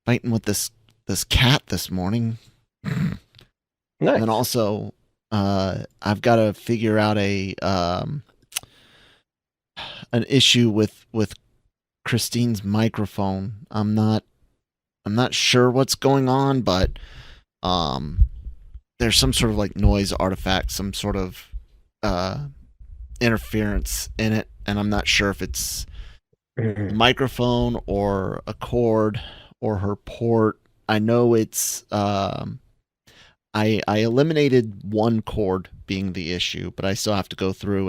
fighting with this cat this morning. Nice. And then also, I've got to figure out an issue with Christine's microphone. I'm not sure what's going on, but there's some sort of like noise artifact, some sort of interference in it, and I'm not sure if it's the microphone or a cord or her port. I know it's I eliminated one cord being the issue, but I still have to go through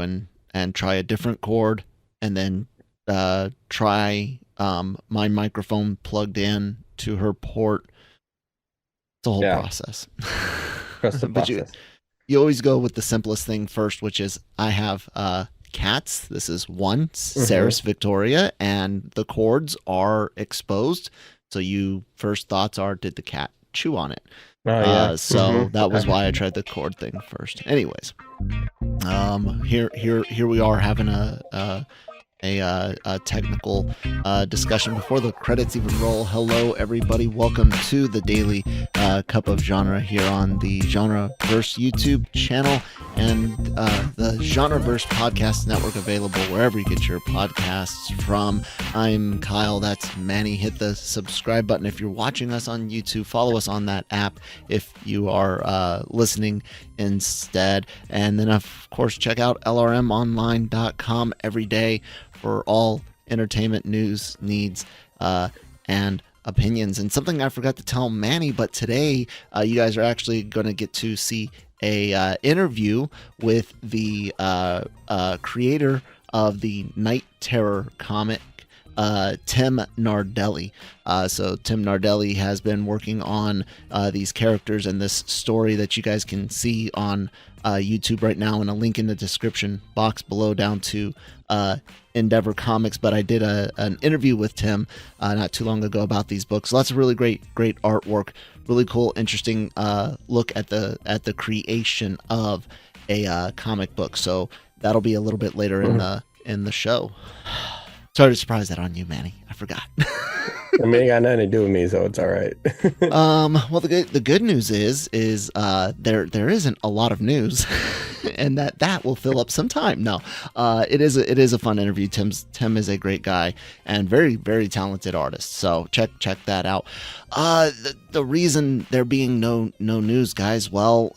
and try a different cord, and then try my microphone plugged in to her port. It's a whole process. Trust the But process. you always go with the simplest thing first, which is I have cats. This is one, Ceres Victoria, and the cords are exposed. So you first thoughts are, did the cat chew on it? Oh, yeah. So that was why I tried the cord thing first. Anyways, here we are having a technical discussion before the credits even roll. Hello, everybody. Welcome to the Daily Cup of Genre here on the Genreverse YouTube channel and the Genreverse Podcast Network, available wherever you get your podcasts from. I'm Kyle. That's Manny. Hit the subscribe button if you're watching us on YouTube. Follow us on that app if you are listening instead. And then, of course, check out lrmonline.com every day for all entertainment news, needs, and opinions. And something I forgot to tell Manny, but today you guys are actually going to get to see a interview with the creator of the Night Terror comic, Tim Nardelli. So Tim Nardelli has been working on these characters and this story that you guys can see on YouTube right now, and a link in the description box below down to Endeavor Comics. But I did an interview with Tim not too long ago about these books. Lots of really great artwork, really cool, interesting look at the creation of a comic book. So that'll be a little bit later in the show. Sorry to surprise that on you, Manny. I forgot. I mean, it got nothing to do with me, so it's all right. Well, the good news is there isn't a lot of news, and that will fill up some time. No, it is a fun interview. Tim is a great guy and very, very talented artist. So check that out. The reason there being no news, guys, well,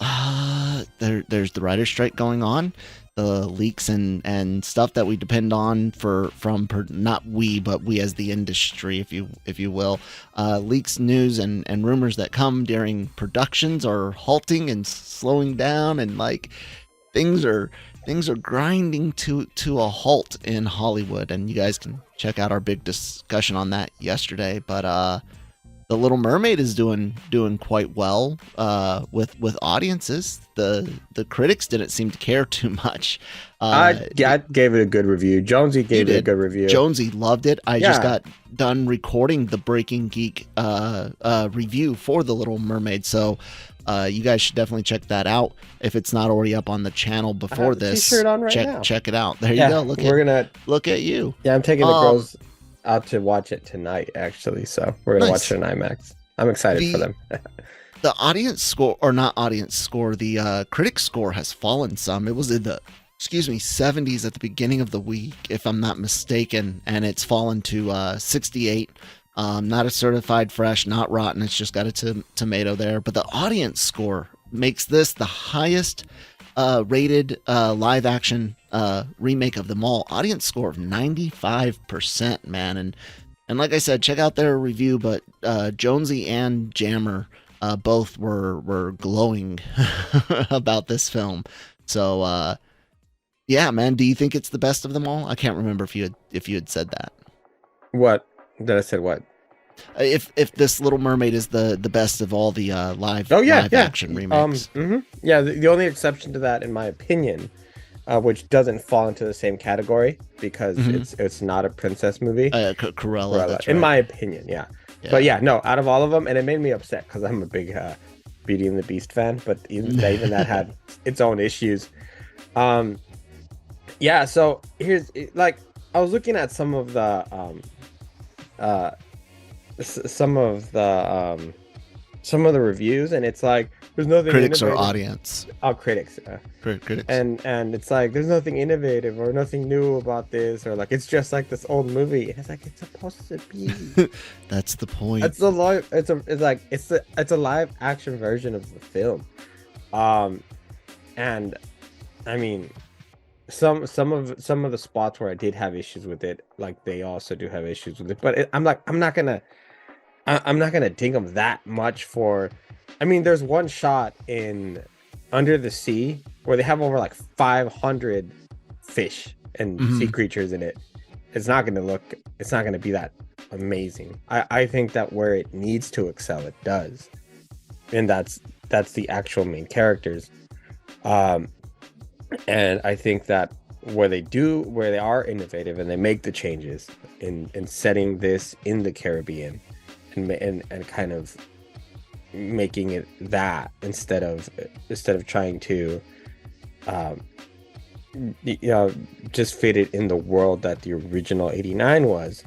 there's the writer's strike going on. The leaks and stuff that we depend on not we, but we as the industry, if you will, leaks, news, and rumors that come during productions are halting and slowing down, and like things are grinding to a halt in Hollywood. And you guys can check out our big discussion on that yesterday. But the Little Mermaid is doing quite well with audiences. The critics didn't seem to care too much. I gave it a good review. Jonesy gave it a good review. Jonesy loved it. I just got done recording the Breaking Geek review for the Little Mermaid, so you guys should definitely check that out if it's not already up on the channel before this. T-shirt on right now. Check it out. There you go. Look at you. Yeah, I'm taking the girls out to watch it tonight, actually. So we're gonna watch it in IMAX. I'm excited for them. The audience score, or not audience score, the critic score has fallen some. It was in the 70s at the beginning of the week, if I'm not mistaken, and it's fallen to 68. Not a certified fresh, not rotten. It's just got a tomato there. But the audience score makes this the highest rated live action remake of them all. Audience score of 95%, man. And like I said, check out their review. But Jonesy and Jammer both were glowing about this film. So yeah, man. Do you think it's the best of them all? I can't remember if you had said that. What did I say? What? If this Little Mermaid is the best of all the live action remakes. Yeah, the only exception to that, in my opinion, which doesn't fall into the same category because it's not a princess movie. Cruella, that's right. In my opinion, yeah. But yeah, no, out of all of them, and it made me upset because I'm a big Beauty and the Beast fan, but even that had its own issues. Yeah, so here's, like, I was looking at some of the some of the reviews, and it's like there's nothing Critics or innovative. audience? Oh, critics. Critics. And it's like there's nothing innovative or nothing new about this, or like it's just like this old movie. And it's like it's supposed to be. That's the point. It's a live action version of the film. And I mean, some of the spots where I did have issues with it, like they also do have issues with it. But I'm not gonna ding them that much for. I mean, there's one shot in Under the Sea where they have over like 500 fish and sea creatures in it. It's not gonna be that amazing. I think that where it needs to excel, it does, and that's the actual main characters. And I think that where they are innovative and they make the changes in setting this in the Caribbean and kind of making it that instead of trying to just fit it in the world that the original 89 was.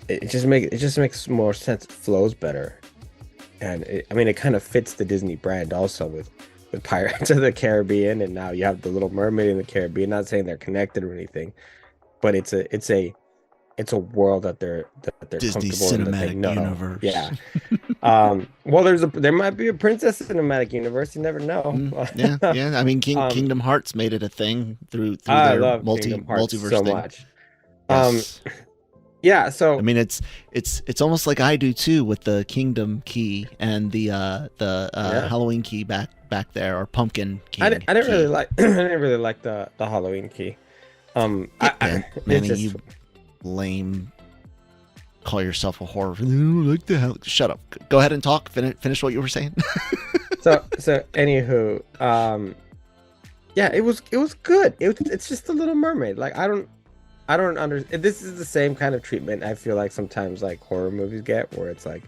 It just makes more sense. It flows better, and it kind of fits the Disney brand also with Pirates of the Caribbean, and now you have the Little Mermaid in the Caribbean. Not saying they're connected or anything, but it's a world that they're Disney comfortable cinematic in, that they know. universe. Yeah. Well, there might be a princess cinematic universe. You never know. Yeah. I mean, Kingdom Hearts made it a thing through I their love Kingdom Hearts multiverse so thing. much. Yes. Yeah. So I mean, it's almost like I do too with the Kingdom key and the Halloween key back there, or Pumpkin key. I didn't really like the Halloween key. Manny, you lame. Call yourself a horror. I don't like the hell. Shut up. Go ahead and talk. Finish what you were saying. so anywho, yeah, it was good. It's just a Little Mermaid. Like I don't understand. This is the same kind of treatment I feel like sometimes like horror movies get, where it's like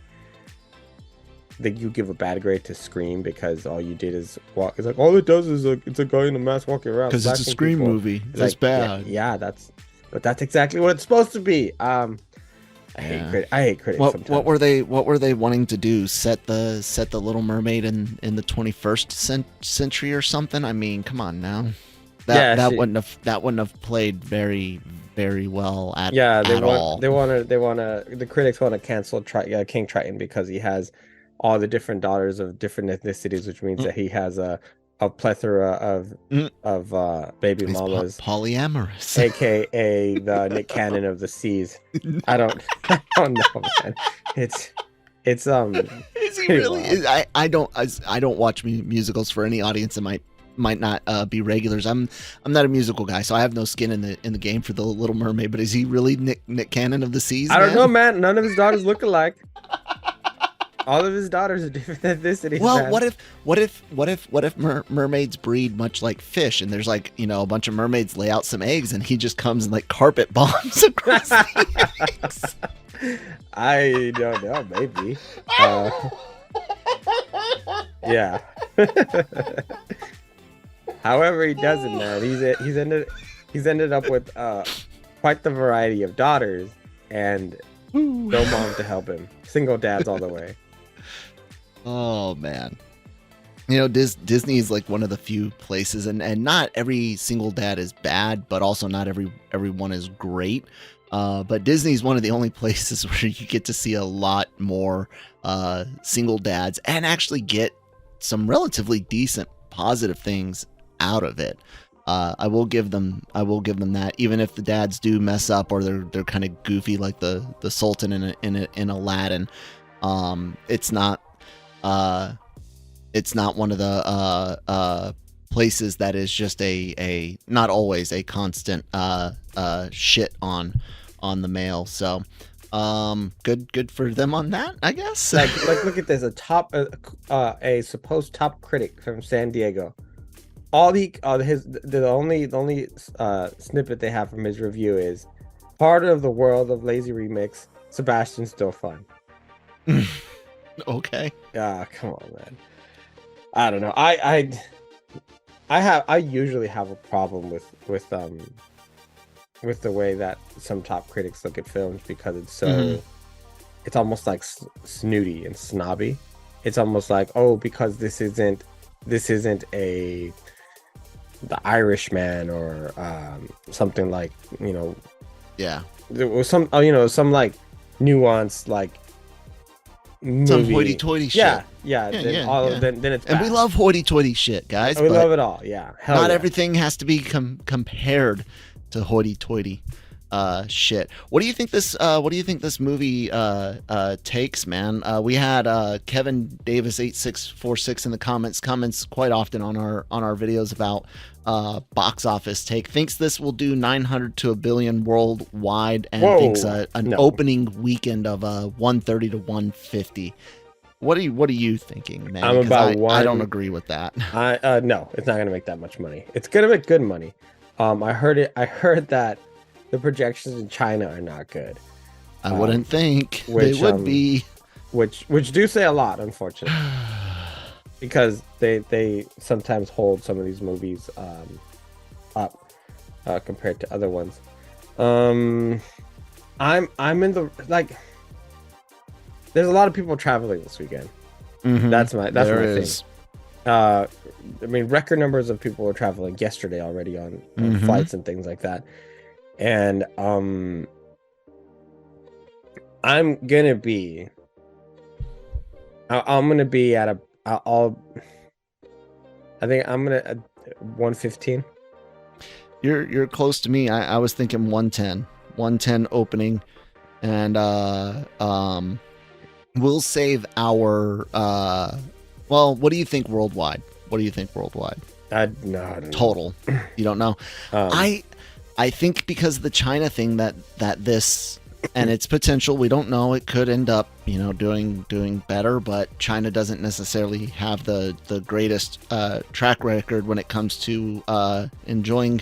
that you give a bad grade to Scream because all you did is walk. It's like all it does is it's a guy in a mask walking around. Because it's a Scream movie. That's like, bad. Yeah, that's exactly what it's supposed to be. I hate critics. Sometimes. What were they wanting to do? Set the Little Mermaid in the 21st century or something? I mean, come on now. That wouldn't have played very, very well at all. The critics want to cancel King Triton because he has all the different daughters of different ethnicities, which means that he has a plethora of baby mamas. Polyamorous, aka the Nick Cannon of the seas. I don't know, man. It's is he really? Wild. I don't watch musicals. For any audience that might not be regulars, I'm not a musical guy, so I have no skin in the game for the Little Mermaid. But is he really Nick Cannon of the seas? I don't know, man. None of his daughters look alike. All of his daughters are different ethnicities. Well, man. what if mermaids breed much like fish, and there's like a bunch of mermaids lay out some eggs, and he just comes and like carpet bombs across the eggs? I don't know, maybe. Yeah. However, he doesn't, man. He's ended up with quite the variety of daughters, and no mom to help him. Single dads all the way. Oh man, Disney is like one of the few places, and not every single dad is bad, but also not everyone is great. But Disney is one of the only places where you get to see a lot more single dads and actually get some relatively decent positive things out of it. I will give them that, even if the dads do mess up or they're kind of goofy like the Sultan in Aladdin. It's not one of the places that is just a not always a constant shit on the male. So good for them on that, I guess. Like look at this, a supposed top critic from San Diego. The only snippet they have from his review is part of the world of lazy remix. Sebastian's still fun. Okay. Come on, man. I don't know. I usually have a problem with the way that some top critics look at films, because it's so it's almost like snooty and snobby. It's almost like, oh, because this isn't a the Irishman or something like, Yeah. there was some some like nuanced like movie. Some hoity-toity shit. Yeah, Yeah. Then it's And we bad. love hoity-toity shit, guys. We but love it all. Yeah, hell not yeah. everything has to be compared to hoity-toity shit. What do you think this movie takes, man? We had Kevin Davis 8646 in the comments quite often on our videos about box office take. Thinks this will do 900 to a billion worldwide, and thinks an opening weekend of 130 to 150. What are you thinking, man? I'm about I don't agree with that. No, it's not gonna make that much money. It's gonna make good money. I heard that the projections in China are not good. I wouldn't think they would be. Which do say a lot, unfortunately, because they sometimes hold some of these movies up compared to other ones. I'm in the like. There's a lot of people traveling this weekend. Mm-hmm. That's my thing. I mean, record numbers of people were traveling yesterday already on flights and things like that. And I'm gonna be at a I think I'm gonna 115. You're close to me. I was thinking 110 opening, and we'll save our well, what do you think worldwide? No, total. You don't know. I think because of the China thing that this and its potential, we don't know. It could end up, doing better, but China doesn't necessarily have the greatest track record when it comes to enjoying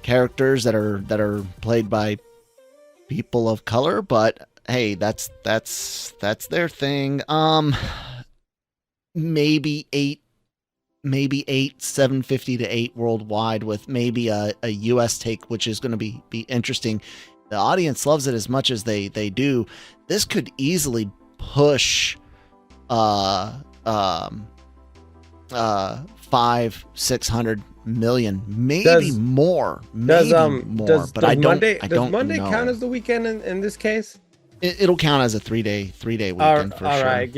characters that are played by people of color. But hey, that's their thing. Maybe 750 to 8 worldwide, with maybe a US take, which is going to be interesting. The audience loves it as much as they do. This could easily push 500-600 million, maybe more. Does but I don't Monday know. count as the weekend in this case? It'll count as a 3-day weekend for sure. All right,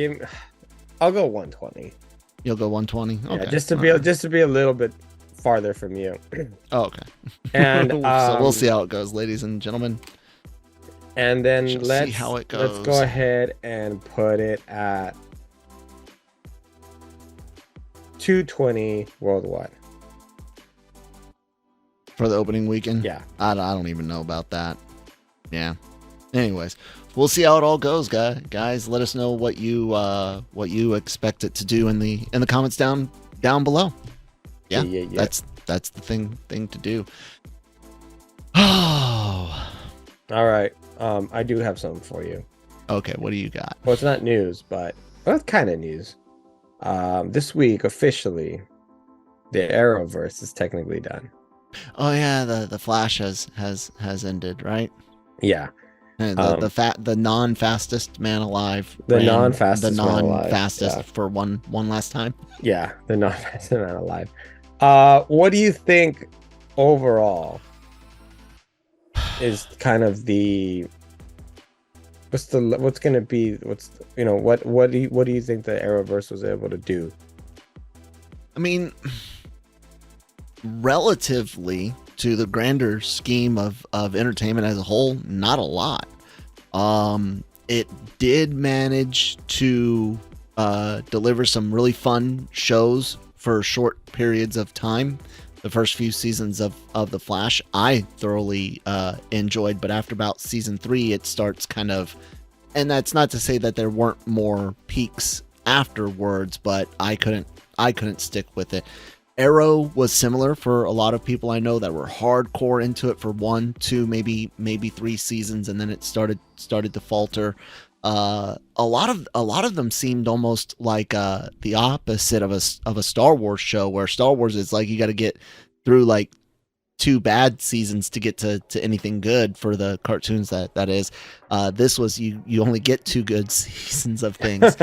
I'll go 120. You'll go 120. Okay. Yeah, just to be a little bit farther from you. Oh, okay. And so we'll see how it goes, ladies and gentlemen. And then see how it goes. Let's go ahead and put it at 220 worldwide for the opening weekend. Yeah, I don't even know about that. Yeah. Anyways, we'll see how it all goes, guys. Let us know what you expect it to do in the comments down below. Yeah. That's the thing to do. Oh. All right. I do have something for you. Okay, what do you got? Well, it's not news, but it's kind of news. This week officially, the Arrowverse is technically done. Oh yeah, the Flash has ended, right? Yeah. And the non-fastest man alive. The non-fastest for one last time. Yeah, the non-fastest man alive. What do you think overall is kind of what do you think the Arrowverse was able to do? I mean, relatively to the grander scheme of entertainment as a whole, not a lot. It did manage to deliver some really fun shows for short periods of time. The first few seasons of The Flash, I thoroughly enjoyed, but after about season 3, it starts kind of, and that's not to say that there weren't more peaks afterwards, but I couldn't stick with it. Arrow was similar for a lot of people I know that were hardcore into it for 1, 2, maybe 3 seasons, and then it started to falter. A lot of them seemed almost like the opposite of a Star Wars show, where Star Wars is like you got to get through like two bad seasons to get to anything good for the cartoons that is. This was you only get two good seasons of things.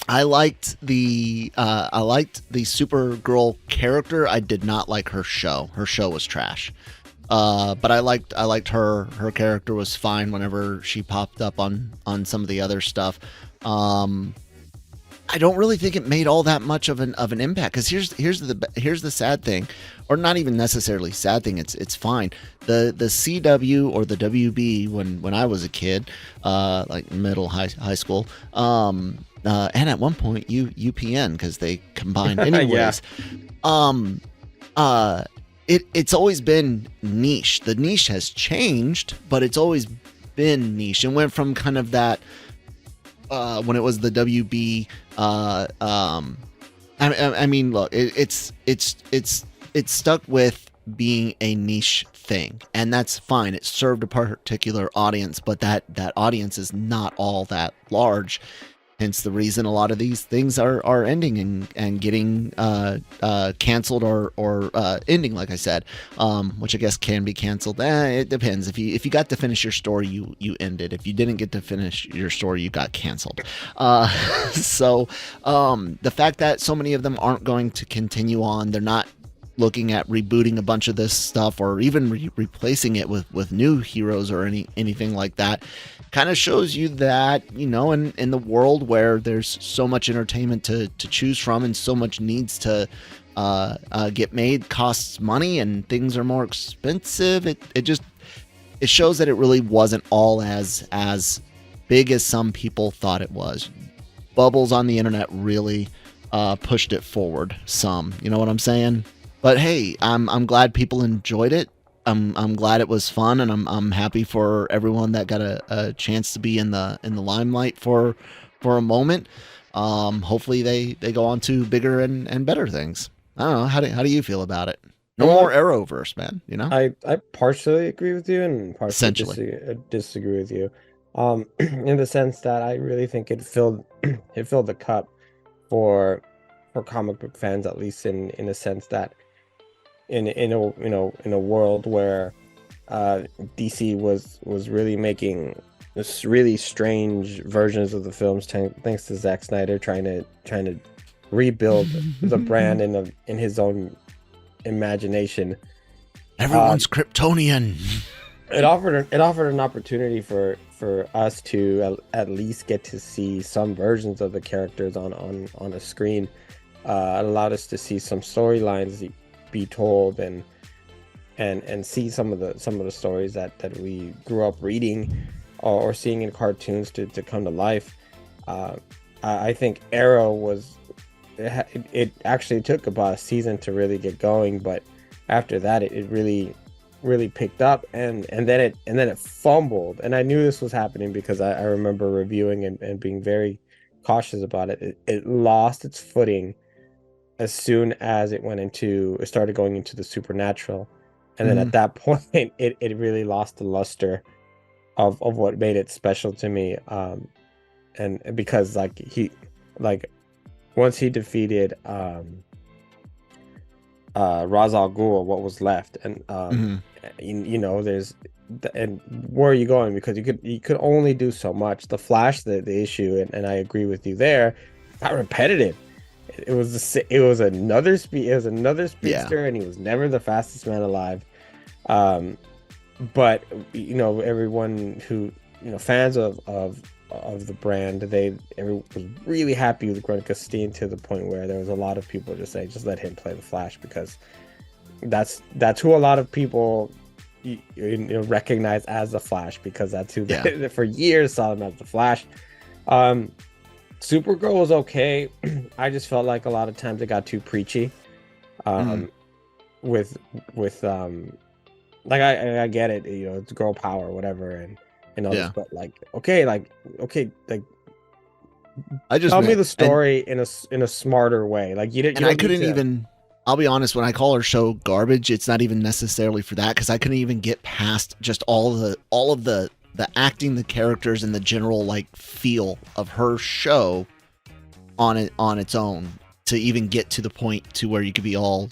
I liked the Supergirl character. I did not like her show. Her show was trash. But I liked her character was fine whenever she popped up on some of the other stuff. I don't really think it made all that much of an impact, because here's the sad thing, or not even necessarily sad thing. It's fine. The CW or the WB when I was a kid, like middle high school, and at one point UPN, because they combined anyways. It's always been niche. The niche has changed, but it's always been niche, and went from kind of that. When it was the WB, I mean, look, it's stuck with being a niche thing, and that's fine. It served a particular audience, but that audience is not all that large. Hence the reason a lot of these things are ending and getting canceled or ending, like I said, which I guess can be canceled. It depends. If you got to finish your story, you ended. If you didn't get to finish your story, you got canceled. So the fact that so many of them aren't going to continue on, they're not looking at rebooting a bunch of this stuff or even replacing it with new heroes or anything like that, kind of shows you that, you know, in the world where there's so much entertainment to choose from and so much needs to get made, costs money, and things are more expensive, it shows that it really wasn't all as big as some people thought it was. Bubbles on the internet really pushed it forward some, you know what I'm saying? But hey, I'm glad people enjoyed it. I'm glad it was fun, and I'm happy for everyone that got a chance to be in the limelight for a moment. Hopefully they go on to bigger and better things. I don't know. How do you feel about it? No more Arrowverse, man. You know, I partially agree with you and partially disagree with you. In the sense that I really think it filled the cup for comic book fans, at least in a sense that in a world where DC was really making this really strange versions of the films, thanks to Zack Snyder trying to rebuild the brand in his own imagination. Everyone's Kryptonian. It offered an opportunity for us to at least get to see some versions of the characters on a screen. It allowed us to see some storylines be told and see some of the stories that we grew up reading or seeing in cartoons to come to life. I think Arrow it actually took about a season to really get going, but after that it really picked up, and then it fumbled. And I knew this was happening because I remember reviewing and being very cautious about it. It lost its footing as soon as it started going into the supernatural, and then at that point it really lost the luster of what made it special to me. And because once he defeated Ra's al Ghul, what was left, and you know, and where are you going? Because you could only do so much. The Flash, the issue, and I agree with you there, got repetitive. It was another speedster, yeah. And he was never the fastest man alive. But you know, everyone who, you know, fans of the brand, everyone was really happy with Grant Gustin, to the point where there was a lot of people just saying, just let him play the Flash, because that's who a lot of people you know, recognize as the Flash, because that's who they for years saw him as the Flash. Supergirl was okay. I just felt like a lot of times it got too preachy. With like I get it, you know, it's girl power, whatever, and all this, but okay, I just tell me the story in a smarter way. Like you didn't. And I couldn't even. I'll be honest, when I call her show garbage, it's not even necessarily for that, because I couldn't even get past just all of the acting, the characters, and the general like feel of her show on its own to even get to the point to where you could be all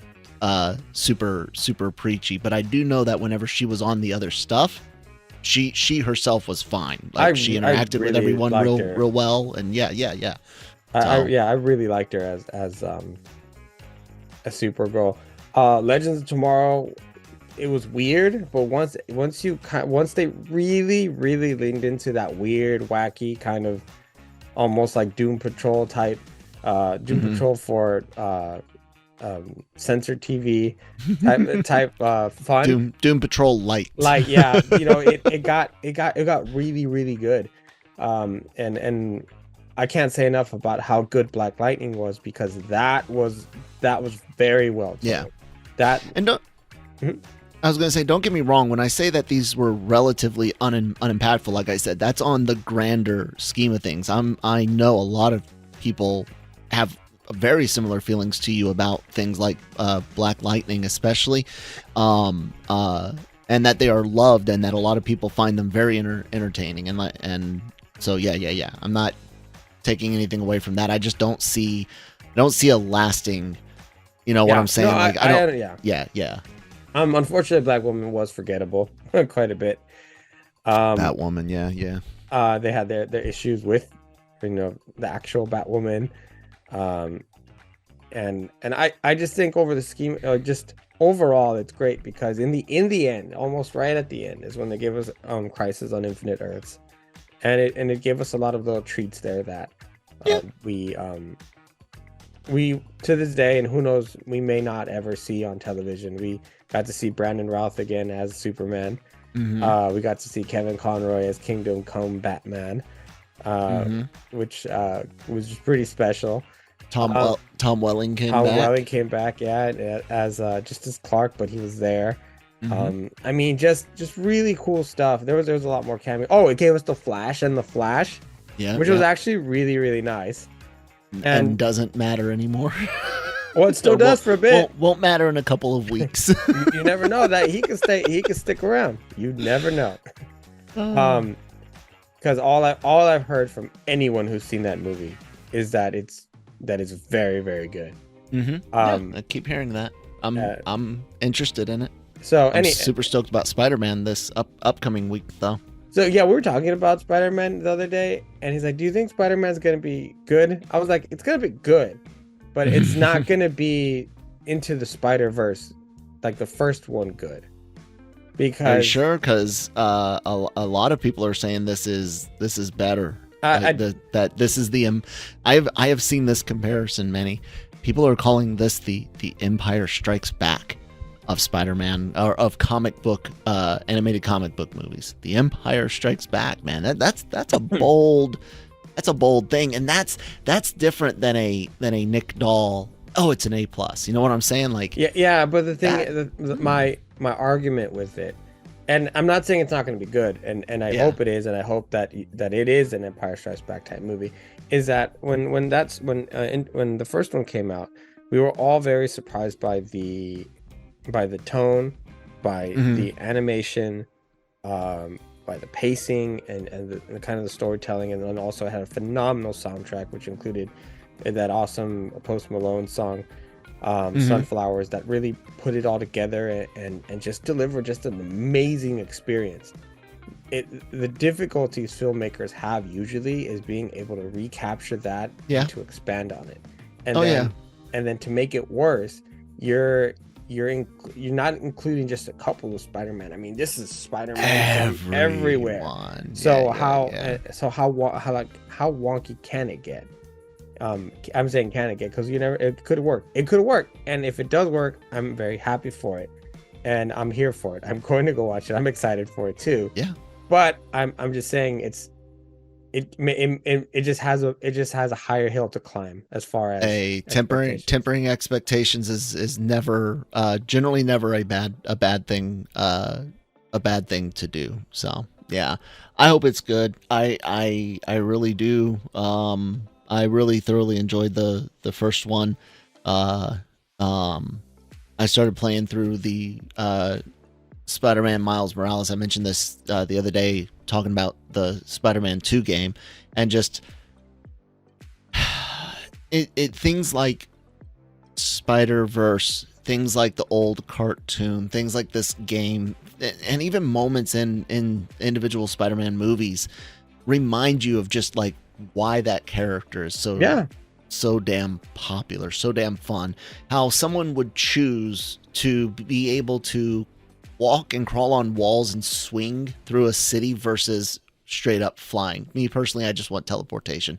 super preachy, but I do know that whenever she was on the other stuff, she herself was fine. Like she interacted with everyone real well, and yeah. I really liked her as a Supergirl. Legends of Tomorrow, it was weird, but once they really leaned into that weird, wacky kind of almost like Doom Patrol type, Patrol for censored TV type fun. Doom Patrol light. Yeah, it got really good. And I can't say enough about how good Black Lightning was, because that was very well told. Yeah. That and don't. Mm-hmm. I was going to say, don't get me wrong. When I say that these were relatively unimpactful, like I said, that's on the grander scheme of things. I know a lot of people have very similar feelings to you about things like Black Lightning, especially, and that they are loved, and that a lot of people find them very entertaining. And so yeah. I'm not taking anything away from that. I just don't see a lasting. You know what I'm saying? No, like I don't. Yeah. Unfortunately, Black Woman was forgettable quite a bit. Batwoman, yeah. They had their issues with, the actual Batwoman, and I just think over the scheme, just overall, it's great, because in the end, almost right at the end, is when they gave us Crisis on Infinite Earths, and it gave us a lot of little treats there that we to this day, and who knows, we may not ever see on television. We got to see Brandon Routh again as Superman. Mm-hmm. We got to see Kevin Conroy as Kingdom Come Batman, which was pretty special. Tom Welling came back. Yeah, as just as Clark, but he was there. Mm-hmm. I mean, just really cool stuff. There was a lot more cameo. Oh, it gave us the Flash, which was actually really nice. And doesn't matter anymore. Well, it still does for a bit. Won't matter in a couple of weeks. you never know that he can stick around. You never know. Because all I've heard from anyone who's seen that movie is that it's very, very good. Mm-hmm. I keep hearing that. I'm interested in it. So I'm super stoked about Spider-Man this upcoming week, though. So yeah, we were talking about Spider-Man the other day, and he's like, "Do you think Spider-Man's gonna be good?" I was like, "It's gonna be good, but it's not gonna be Into the Spider-Verse like the first one good." Because are you sure? Because a lot of people are saying this is better. That this is the I have seen this comparison. Many people are calling this the Empire Strikes Back of Spider-Man, or of animated comic book movies. The Empire Strikes Back, man. That's a bold thing, and that's different than a Nick Dahl. Oh, it's an A+. You know what I'm saying? Like yeah. But the thing, my argument with it, and I'm not saying it's not going to be good, and I hope it is, and I hope that it is an Empire Strikes Back type movie, is that when the first one came out, we were all very surprised by the tone, by the animation, by the pacing, and the kind of the storytelling, and then also had a phenomenal soundtrack, which included that awesome Post Malone song, Sunflowers, that really put it all together and just delivered just an amazing experience. The difficulties filmmakers have usually is being able to recapture that and to expand on it, and then to make it worse, you're not including just a couple of Spider-Man. I mean, this is Spider-Man everywhere. So how wonky can it get? I'm saying can it get, because it could work. It could work, and if it does work, I'm very happy for it, and I'm here for it. I'm going to go watch it. I'm excited for it too. Yeah. But I'm just saying it just has a higher hill to climb as far as tempering expectations is never generally never a bad thing to do. So yeah, I hope it's good. I really do. I really thoroughly enjoyed the first one. I started playing through the Spider-Man Miles Morales. I mentioned this the other day, talking about the Spider-Man 2 game, and just it things like Spider-Verse things like the old cartoon, things like this game, and even moments in individual Spider-Man movies remind you of just like why that character is so damn popular, so damn fun. How someone would choose to be able to walk and crawl on walls and swing through a city versus straight up flying. Me personally, I just want teleportation.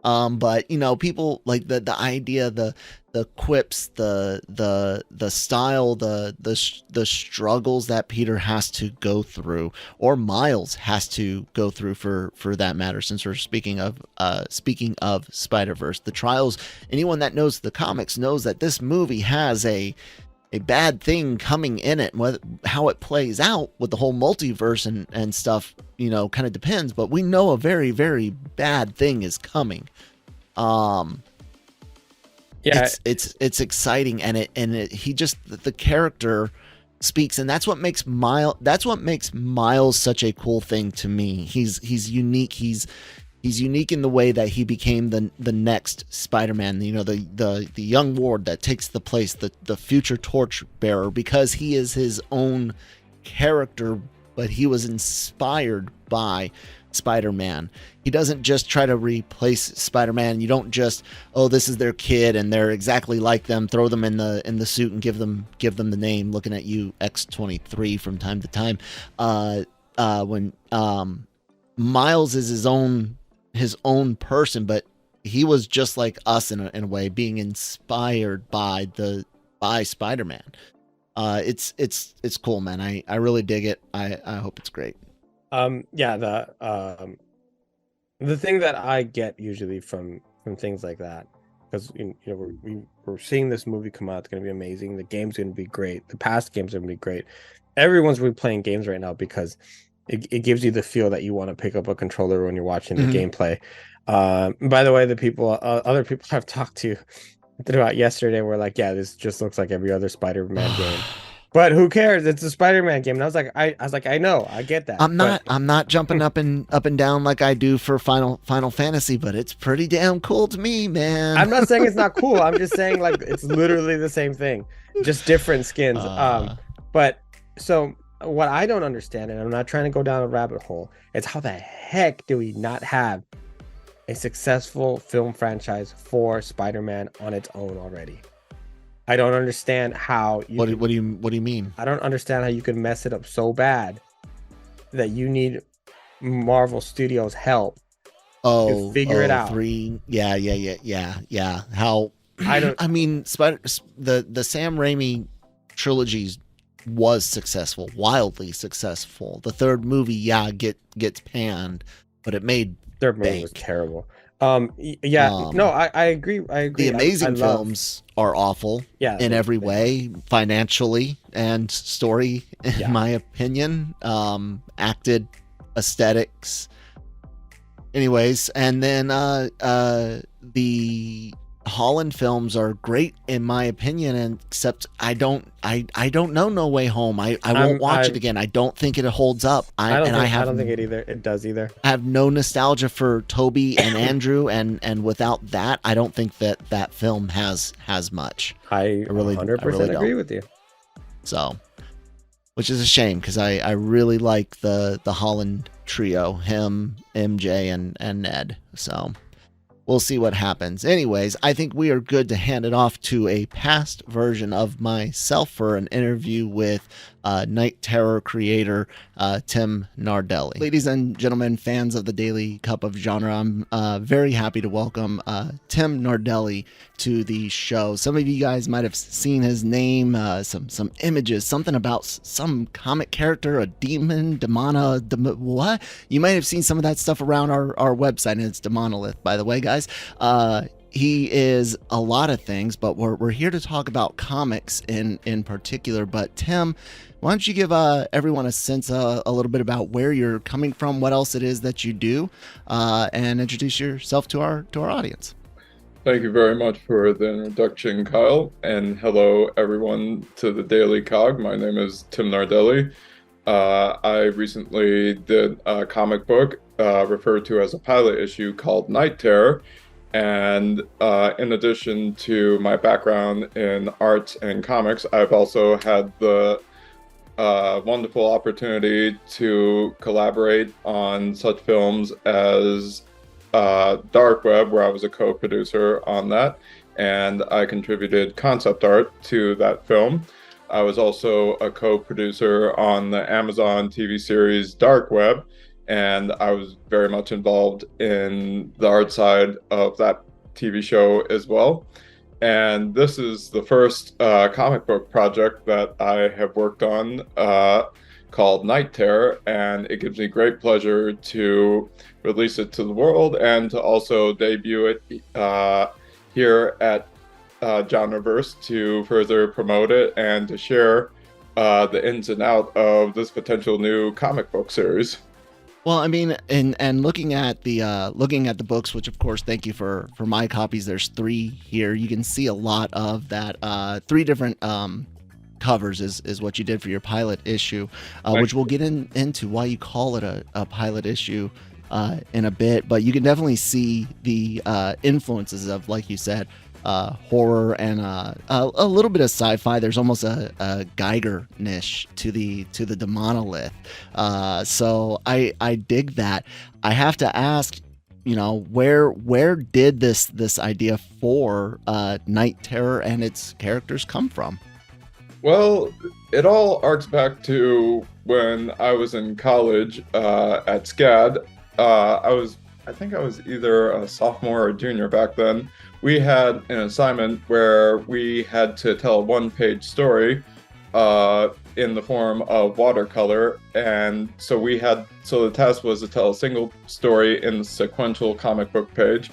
But you know, people like the idea, the quips, the style, the struggles that Peter has to go through, or Miles has to go through for that matter, since we're speaking of Spider-Verse, the trials. Anyone that knows the comics knows that this movie has a bad thing coming in it. How it plays out with the whole multiverse and stuff, you know, kind of depends, but we know a very, very bad thing is coming. It's exciting, and he just, the character speaks, and that's what makes Miles such a cool thing to me. He's unique. He's unique in the way that he became the next Spider-Man, you know, the young ward that takes the place, the future torch bearer, because he is his own character, but he was inspired by Spider-Man. He doesn't just try to replace Spider-Man. You don't just, oh, this is their kid and they're exactly like them, throw them in the suit and give them the name. Looking at you, X-23, from time to time. When Miles is his own person, but he was just like us in a way, being inspired by Spider-Man. It's cool, man. I really dig it. I hope it's great. The thing that I get usually from things like that, because you know we're seeing this movie come out, it's going to be amazing. The game's going to be great. The past games are going to be great. Everyone's replaying games right now because it gives you the feel that you want to pick up a controller when you're watching the gameplay. By the way, the other people I've talked to throughout yesterday were like, yeah, this just looks like every other Spider-Man game. But who cares? It's a Spider-Man game. And I was like, I know, I get that. I'm not jumping up and down like I do for Final Fantasy, but it's pretty damn cool to me, man. I'm not saying it's not cool. I'm just saying like it's literally the same thing, just different skins. But so what I don't understand, and I'm not trying to go down a rabbit hole, is how the heck do we not have a successful film franchise for Spider-Man on its own already? I don't understand how you. What do you mean? I don't understand how you could mess it up so bad that you need Marvel Studios' help to figure it out. Yeah. How I mean, the Sam Raimi trilogy was successful, wildly successful. The third movie, gets panned, but it made third movie was terrible. I agree. The Amazing films are awful in every way, financially and story, in my opinion. Acted, aesthetics. Anyways, and then the Holland films are great in my opinion, and except I don't know No Way Home. I won't watch it again. I don't think it holds up. I don't think it does either. I have no nostalgia for Toby and Andrew, and without that, I don't think that film has much. I really 100% agree with you. So, which is a shame, because I really like the Holland trio, him, MJ, and Ned. So we'll see what happens. Anyways, I think we are good to hand it off to a past version of myself for an interview with Night Terror creator Tim Nardelli. Ladies and gentlemen, fans of the Daily Cup of Genre, I'm very happy to welcome Tim Nardelli to the show. Some of you guys might have seen his name, some images, something about some comic character, a demon, what? You might have seen some of that stuff around our website, and it's Demonolith, by the way, guys. He is a lot of things, but we're here to talk about comics in particular. But Tim, why don't you give everyone a sense a little bit about where you're coming from, what else it is that you do, and introduce yourself to our audience. Thank you very much for the introduction, Kyle, and hello everyone to the Daily COG. My name is Tim Nardelli. I recently did a comic book referred to as a pilot issue called Night Terror, And in addition to my background in arts and comics, I've also had the wonderful opportunity to collaborate on such films as Dark Web, where I was a co-producer on that, and I contributed concept art to that film. I was also a co-producer on the Amazon TV series Dark Web, and I was very much involved in the art side of that TV show as well. And this is the first comic book project that I have worked on called Night Terror, and it gives me great pleasure to release it to the world and to also debut it here at Genreverse to further promote it and to share the ins and out of this potential new comic book series. Well, I mean, and looking at the books, which of course, thank you for my copies. There's 3 here. You can see a lot of that. 3 different covers is what you did for your pilot issue, which we'll get into why you call it a pilot issue in a bit. But you can definitely see the influences of, like you said, horror and a little bit of sci-fi. There's almost a Geiger niche to the monolith. So I dig that. I have to ask, where did this idea for Night Terror and its characters come from? Well, it all arcs back to when I was in college at SCAD. I think I was either a sophomore or junior back then. We had an assignment where we had to tell a 1-page story in the form of watercolor. And so the task was to tell a single story in the sequential comic book page.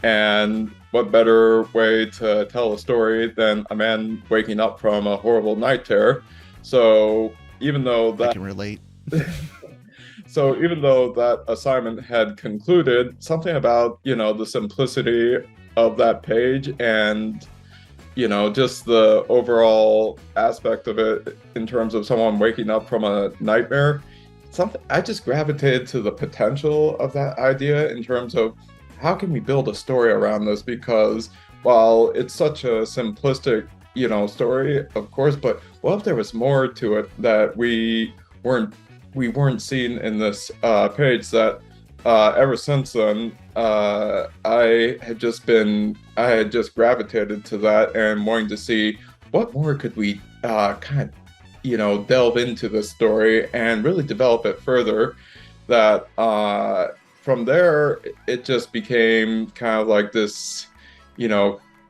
And what better way to tell a story than a man waking up from a horrible night terror? So even though that... I can relate. So even though that assignment had concluded, something about, the simplicity of that page and, just the overall aspect of it in terms of someone waking up from a nightmare, I just gravitated to the potential of that idea in terms of how can we build a story around this? Because while it's such a simplistic, story, of course, but what if there was more to it that we weren't seeing in this page that ever since then, I had just gravitated to that and wanting to see what more could we kind of, delve into this story and really develop it further. That from there, it just became kind of like this,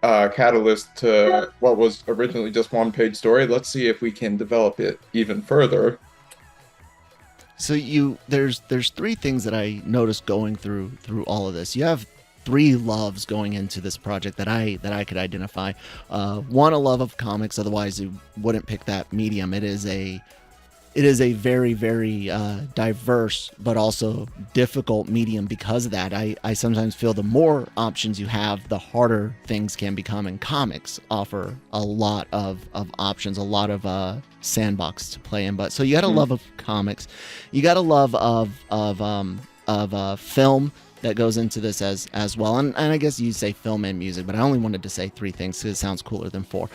catalyst to what was originally just 1-page story. Let's see if we can develop it even further. So there's 3 things that I noticed going through all of this. You have 3 loves going into this project that I could identify. One, a love of comics, otherwise you wouldn't pick that medium. It is a very, very diverse but also difficult medium because of that. I sometimes feel the more options you have, the harder things can become, and comics offer a lot of options, a lot of sandbox to play in. But so you got a love of comics, you got a love of film that goes into this as well, and I guess you say film and music, but I only wanted to say 3 things because it sounds cooler than 4.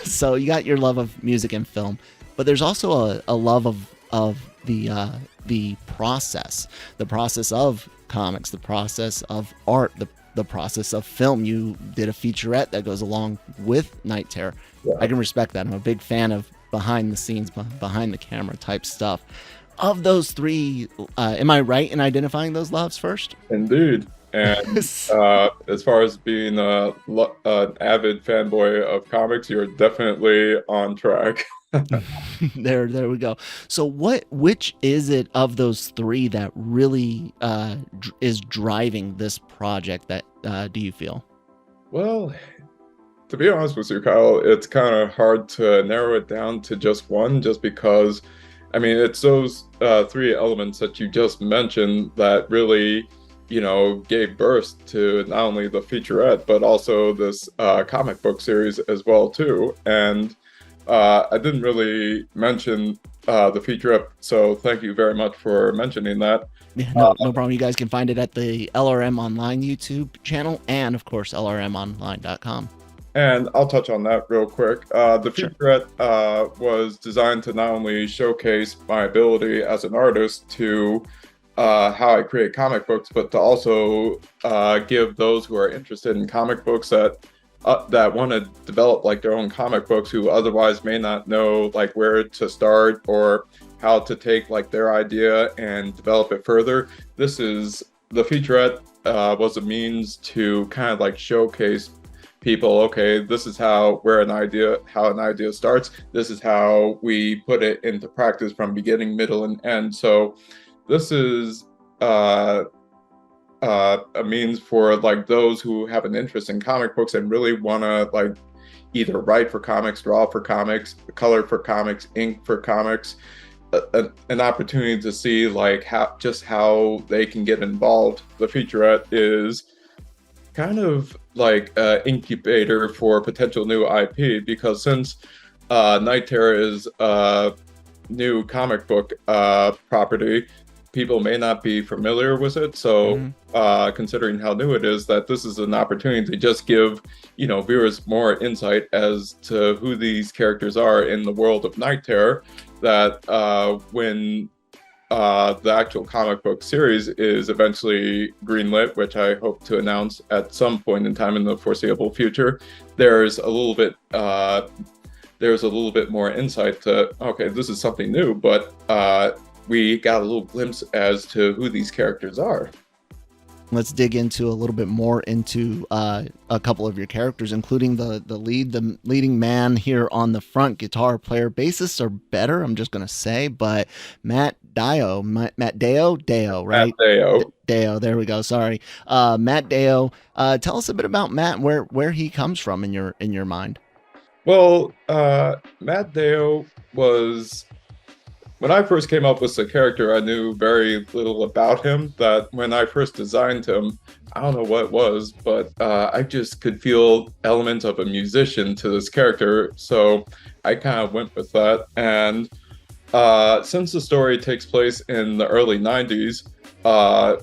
So you got your love of music and film. But there's also a love of the process of comics, the process of art, the process of film. You did a featurette that goes along with Night Terror. Yeah. I can respect that. I'm a big fan of behind the scenes, behind the camera type stuff. Of those 3, am I right in identifying those loves first? Indeed. And as far as being an avid fanboy of comics, you're definitely on track. There we go. So which is it of those 3 that really is driving this project, that do you feel? Well, to be honest with you, Kyle, it's kind of hard to narrow it down to just one, just because, I mean, it's those 3 elements that you just mentioned that really, gave birth to not only the featurette, but also this comic book series as well, too. And I didn't really mention the featurette, so thank you very much for mentioning that. Yeah, no problem. You guys can find it at the LRM Online YouTube channel and, of course, lrmonline.com. And I'll touch on that real quick. The Sure. featurette was designed to not only showcase my ability as an artist to how I create comic books, but to also give those who are interested in comic books that want to develop like their own comic books, who otherwise may not know like where to start or how to take like their idea and develop it further. The featurette was a means to kind of like showcase people, okay, this is how an idea starts. This is how we put it into practice from beginning, middle, and end. So this is a means for like those who have an interest in comic books and really want to like either write for comics, draw for comics, color for comics, ink for comics, an opportunity to see like how they can get involved. The featurette is kind of like an incubator for potential new IP, because since Night Terror is a new comic book property, people may not be familiar with it. So considering how new it is, that this is an opportunity to just give, viewers more insight as to who these characters are in the world of Night Terror, that when the actual comic book series is eventually greenlit, which I hope to announce at some point in time in the foreseeable future, there's a little bit more insight to, okay, this is something new, but we got a little glimpse as to who these characters are. Let's dig into a little bit more into a couple of your characters, including the leading man here on the front, guitar player. Bassists are better, I'm just going to say, but Matt Deo, right? Matt Deo. Deo, there we go. Sorry. Matt Deo, tell us a bit about Matt, where he comes from in your mind. Well, Matt Deo was... When I first came up with the character, I knew very little about him. That when I first designed him, I don't know what it was, but I just could feel elements of a musician to this character. So I kind of went with that. And since the story takes place in the early 90s, I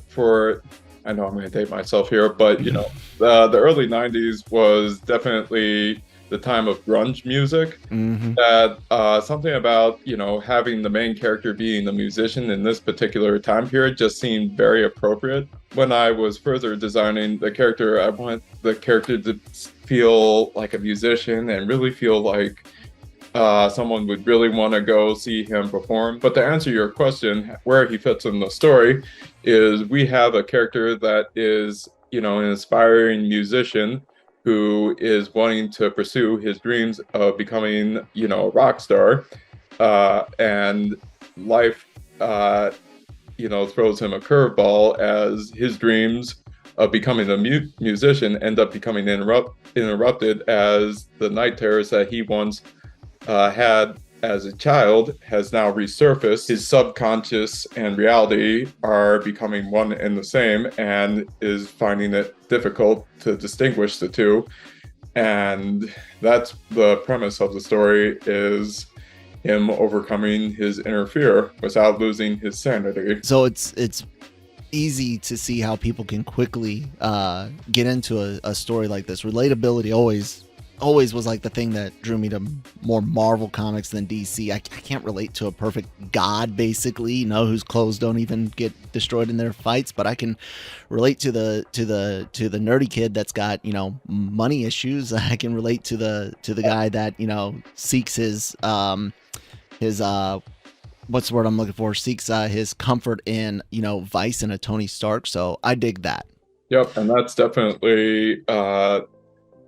know I'm going to date myself here, but the early 90s was definitely the time of grunge music. That something about having the main character being the musician in this particular time period just seemed very appropriate. When I was further designing the character, I want the character to feel like a musician and really feel like someone would really want to go see him perform. But to answer your question, where he fits in the story is, we have a character that is an inspiring musician who is wanting to pursue his dreams of becoming, a rock star, and life, throws him a curveball as his dreams of becoming a musician end up becoming interrupted, as the night terrors that he once had as a child has now resurfaced. His subconscious and reality are becoming one and the same, and is finding it difficult to distinguish the two. And that's the premise of the story, is him overcoming his inner fear without losing his sanity. So it's easy to see how people can quickly get into a story like this. Relatability always was like the thing that drew me to more Marvel comics than DC. I can't relate to a perfect god, basically, whose clothes don't even get destroyed in their fights, but I can relate to the nerdy kid that's got money issues. I can relate to the guy that seeks his what's the word I'm looking for? Seeks his comfort in Vice and a Tony Stark. So I dig that. Yep, and that's definitely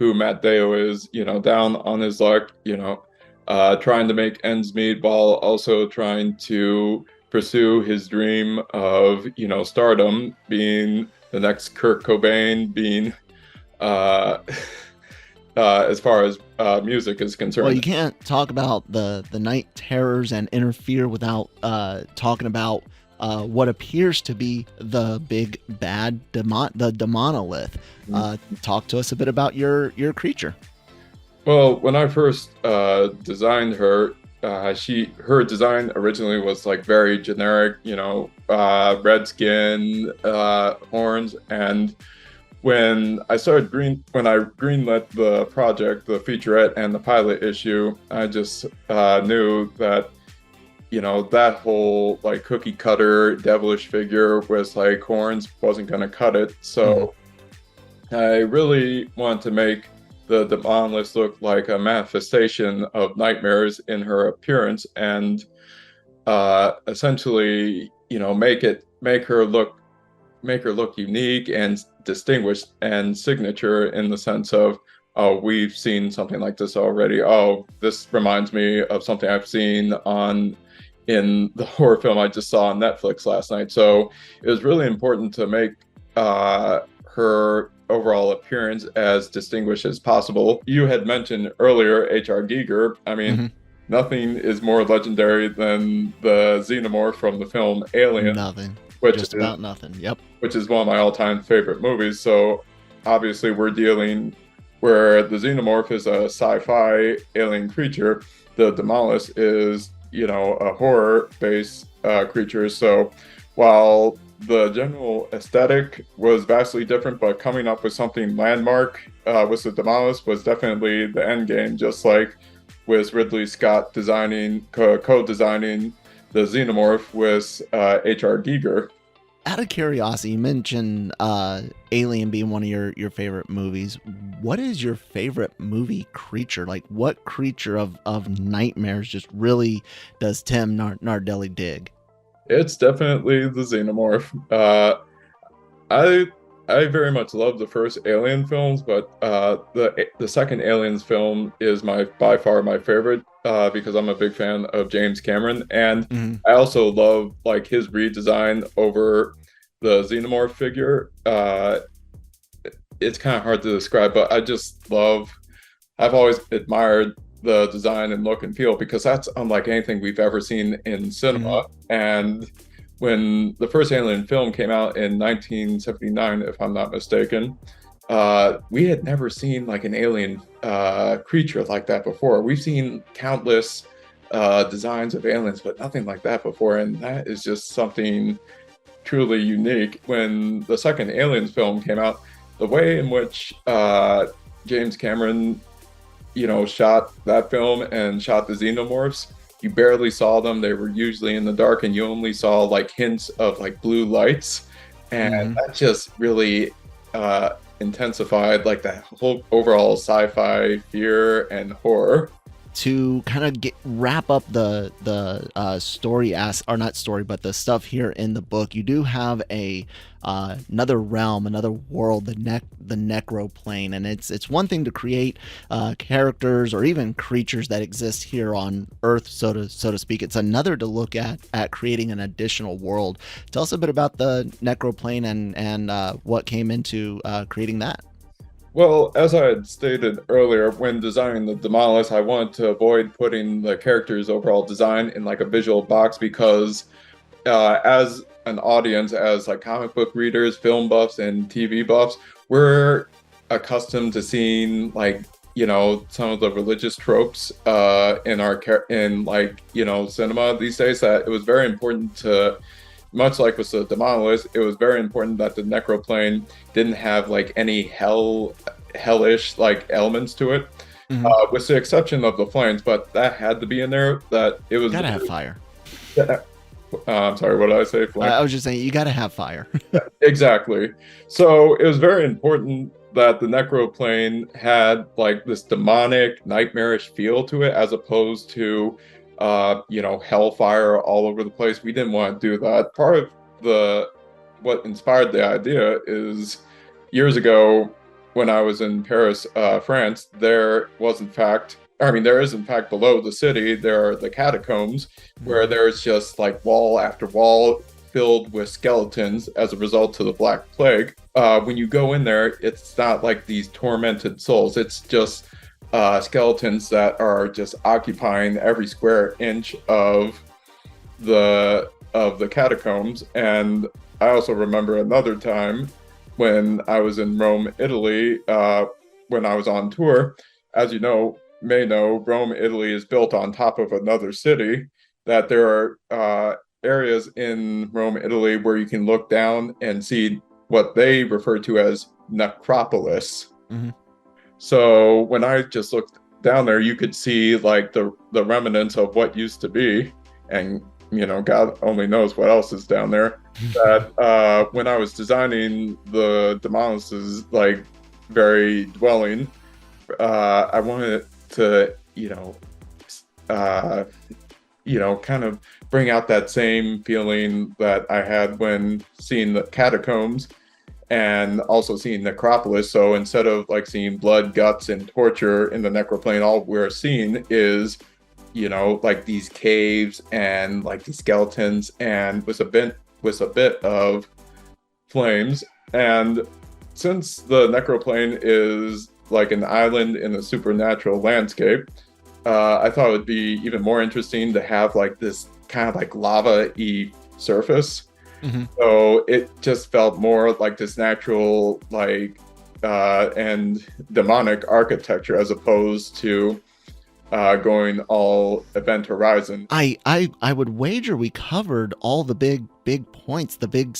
who Matt Deo is, down on his luck, trying to make ends meet while also trying to pursue his dream of, stardom, being the next Kurt Cobain, being, as far as music is concerned. Well, you can't talk about the night terrors and interfere without talking about what appears to be the big bad the monolith. Talk to us a bit about your creature. Well, when I first designed her, her design originally was like very generic, red skin, horns, and when I greenlit the project, the featurette and the pilot issue, I just knew that that whole like cookie cutter devilish figure with like horns wasn't going to cut it. So I really want to make the monolith look like a manifestation of nightmares in her appearance, and essentially, make her look unique and distinguished and signature in the sense of, oh, we've seen something like this already. Oh, this reminds me of something I've seen in the horror film I just saw on Netflix last night. So it was really important to make her overall appearance as distinguished as possible. You had mentioned earlier H.R. Giger. I mean, nothing is more legendary than the xenomorph from the film Alien. Nothing. Just about nothing. Yep. Which is one of my all-time favorite movies. So obviously we're dealing where the xenomorph is a sci-fi alien creature. The Demolist is, a horror-based creature. So while the general aesthetic was vastly different, but coming up with something landmark with the Demolist was definitely the end game, just like with Ridley Scott co-designing the xenomorph with H.R. Giger. Out of curiosity, you mentioned Alien being one of your favorite movies. What is your favorite movie creature? Like, what creature of nightmares just really does Tim Nardelli dig? It's definitely the xenomorph. I very much love the first Alien films, but the second Aliens film is by far my favorite because I'm a big fan of James Cameron, and I also love like his redesign over the xenomorph figure. It's kind of hard to describe, but I've always admired the design and look and feel because that's unlike anything we've ever seen in cinema. And when the first Alien film came out in 1979, if I'm not mistaken, we had never seen like an alien creature like that before. We've seen countless designs of aliens, but nothing like that before. And that is just something truly unique. When the second Aliens film came out, the way in which James Cameron, shot that film and shot the xenomorphs, you barely saw them. They were usually in the dark and you only saw like hints of like blue lights. And that just really intensified like that whole overall sci-fi fear and horror. To kind of wrap up the story or not story, but the stuff here in the book, you do have another realm, another world, the necroplane, and it's one thing to create characters or even creatures that exist here on Earth, so to speak. It's another to look at creating an additional world. Tell us a bit about the necroplane and what came into creating that. Well, as I had stated earlier, when designing the Demolist, I wanted to avoid putting the character's overall design in like a visual box because as an audience, as like comic book readers, film buffs, and TV buffs, we're accustomed to seeing like, some of the religious tropes in cinema these days, that it was very important to, much like with the Demolist, it was very important that the necroplane didn't have like any hellish like elements to it, with the exception of the flames. But that had to be in there. That it was gotta have fire. I'm sorry, what did I say? I was just saying you gotta have fire. Exactly. So it was very important that the necroplane had like this demonic, nightmarish feel to it, as opposed to hellfire all over the place. We didn't want to do that. Part of what inspired the idea is years ago when I was in Paris, France, there is in fact below the city, there are the catacombs where there's just like wall after wall filled with skeletons as a result of the Black Plague. When you go in there, it's not like these tormented souls. It's just skeletons that are just occupying every square inch of the catacombs. And I also remember another time when I was in Rome, Italy, when I was on tour, as you may know, Rome, Italy is built on top of another city, that there are areas in Rome, Italy, where you can look down and see what they refer to as necropolis. Mm-hmm. So when I just looked down there, you could see like the remnants of what used to be, and God only knows what else is down there. That when I was designing the Demolis's like very dwelling, I wanted to kind of bring out that same feeling that I had when seeing the catacombs and also seeing necropolis. So instead of like seeing blood, guts, and torture in the necroplane, all we're seeing is like these caves and like these skeletons, and with a bit of flames. And since the necroplane is like an island in a supernatural landscape, I thought it would be even more interesting to have like this kind of like lava-y surface. Mm-hmm. So it just felt more like this natural like and demonic architecture, as opposed to going all Event Horizon. I would wager we covered all the big points, the big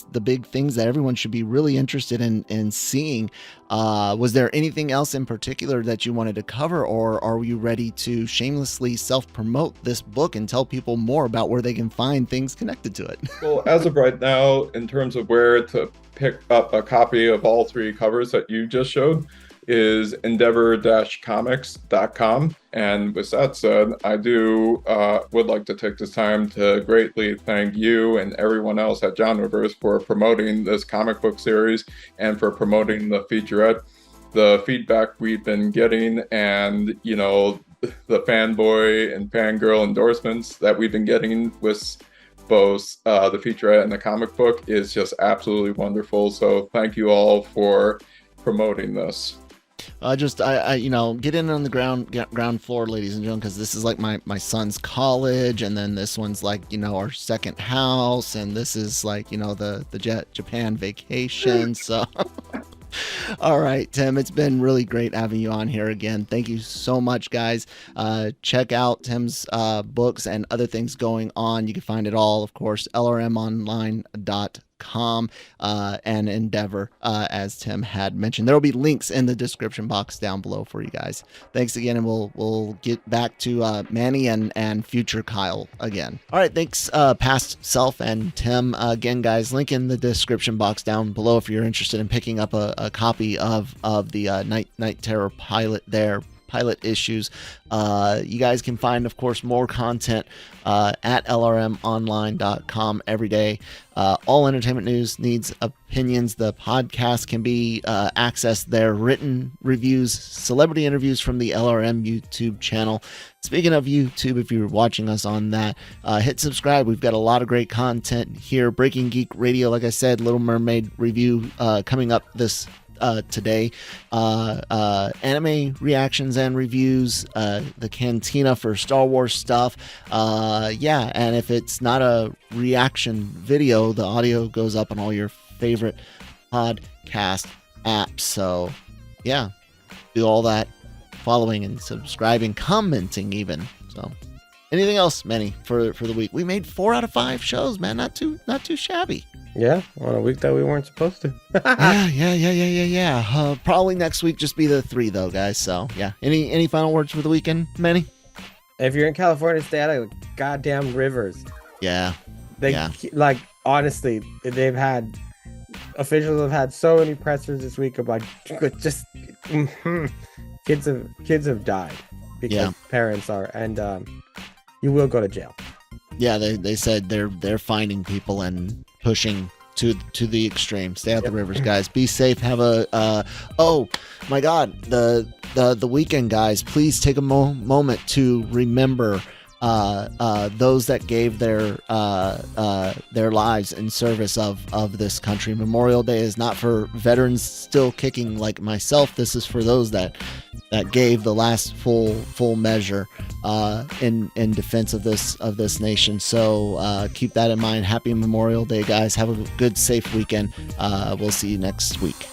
things that everyone should be really interested in seeing. Was there anything else in particular that you wanted to cover, or are you ready to shamelessly self-promote this book and tell people more about where they can find things connected to it? Well, as of right now, in terms of where to pick up a copy of all three covers that you just showed, is endeavor-comics.com. And with that said, I would like to take this time to greatly thank you and everyone else at Genreverse for promoting this comic book series and for promoting the featurette. The feedback we've been getting, and the fanboy and fangirl endorsements that we've been getting with both the featurette and the comic book is just absolutely wonderful. So thank you all for promoting this. I get in on the ground floor, ladies and gentlemen, because this is like my son's college, and then this one's like our second house, and this is like the Japan vacation. So all right, Tim, it's been really great having you on here again. Thank you so much, guys. Check out Tim's books and other things going on. You can find it all, of course, lrmonline.com and Endeavor, as Tim had mentioned. There will be links in the description box down below for you guys. Thanks again, and we'll get back to Manny and future Kyle again. All right, thanks past self and Tim again, guys. Link in the description box down below if you're interested in picking up a copy of the Night Terror pilot issues. You guys can find, of course, more content at lrmonline.com every day. All entertainment news needs opinions. The podcast can be accessed there. Written reviews, celebrity interviews from the LRM YouTube channel. Speaking of YouTube, if you're watching us on that, hit subscribe. We've got a lot of great content here. Breaking Geek Radio, like I said, Little Mermaid review coming up this today. Anime reactions and reviews, the Cantina for Star Wars stuff. And if it's not a reaction video, the audio goes up on all your favorite podcast apps. So yeah, do all that, following and subscribing, commenting even. So anything else, Manny, for the week? We made 4 out of 5 shows, man. Not too shabby. Yeah, on a week that we weren't supposed to. Yeah. Probably next week just be the 3 though, guys. So yeah. Any final words for the weekend, Manny? If you're in California, stay out of the goddamn rivers. Yeah. Like, honestly, officials have had so many pressers this week about just kids have died because parents are, and you will go to jail. Yeah, they said they're finding people and pushing to the extreme. Stay out the rivers, guys. Be safe. Have a oh my God, the weekend, guys. Please take a moment to remember those that gave their lives in service of this country. Memorial Day is not for veterans still kicking like myself. This is for those that gave the last full measure in defense of this nation. So keep that in mind. Happy Memorial Day, guys. Have a good, safe weekend. We'll see you next week.